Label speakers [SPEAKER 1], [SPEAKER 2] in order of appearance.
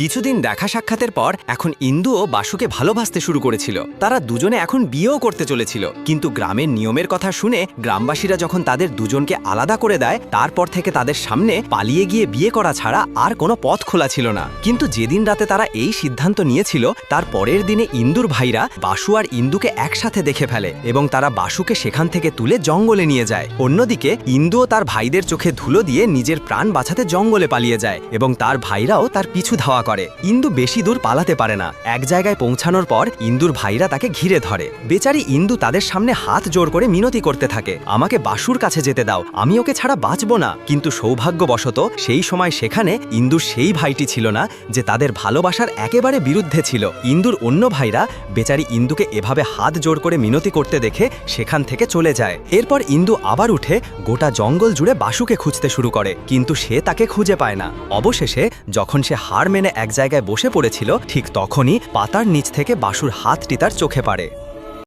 [SPEAKER 1] কিছুদিন দেখা সাক্ষাতের পর এখন ইন্দুও বাসুকে ভালোবাসতে শুরু করেছিল। তারা দুজনে এখন বিয়েও করতে চলেছিল, কিন্তু গ্রামের নিয়মের কথা শুনে গ্রামবাসীরা যখন তাদের দুজনকে আলাদা করে দেয়, তারপর থেকে তাদের সামনে পালিয়ে গিয়ে বিয়ে করা ছাড়া আর কোনো পথ খোলা ছিল না। কিন্তু যেদিন রাতে তারা এই সিদ্ধান্ত নিয়েছিল, তার পরের দিনে ইন্দুর ভাইরা বাসু আর ইন্দুকে একসাথে দেখে ফেলে এবং তারা বাসুকে সেখান থেকে তুলে জঙ্গলে নিয়ে যায়। অন্যদিকে ইন্দুও তার ভাইদের চোখে ধুলো দিয়ে নিজের প্রাণ বাঁচাতে জঙ্গলে পালিয়ে যায় এবং তার ভাইরাও তার পিছু ধাওয়া করে। ইন্দু বেশি দূর পালাতে পারে না। এক জায়গায় পৌঁছানোর পর ইন্দুর ভাইরা তাকে ঘিরে ধরে। বেচারি ইন্দু তাদের সামনে হাত জোর করে মিনতি করতে থাকে, আমাকে বাসুর কাছে যেতে দাও, আমি ওকে ছাড়া বাঁচবো না। কিন্তু সৌভাগ্যবশত সেই সময় সেখানে ইন্দুর সেই ভাইটি ছিল না যে তাদের ভালোবাসার একেবারে বিরুদ্ধে ছিল। ইন্দুর অন্য ভাইরা বেচারি ইন্দুকে এভাবে হাত জোর করে মিনতি করতে দেখে সেখান থেকে চলে যায়। এরপর ইন্দু আবার উঠে গোটা জঙ্গল জুড়ে বাসুকে খুঁজতে শুরু করে, কিন্তু সে তাকে খুঁজে পায় না। অবশেষে যখন সে হার মেনে এক জায়গায় বসে পড়েছিল, ঠিক তখনই পাতার নিচ থেকে বাসুর হাতটি তার চোখে পড়ে।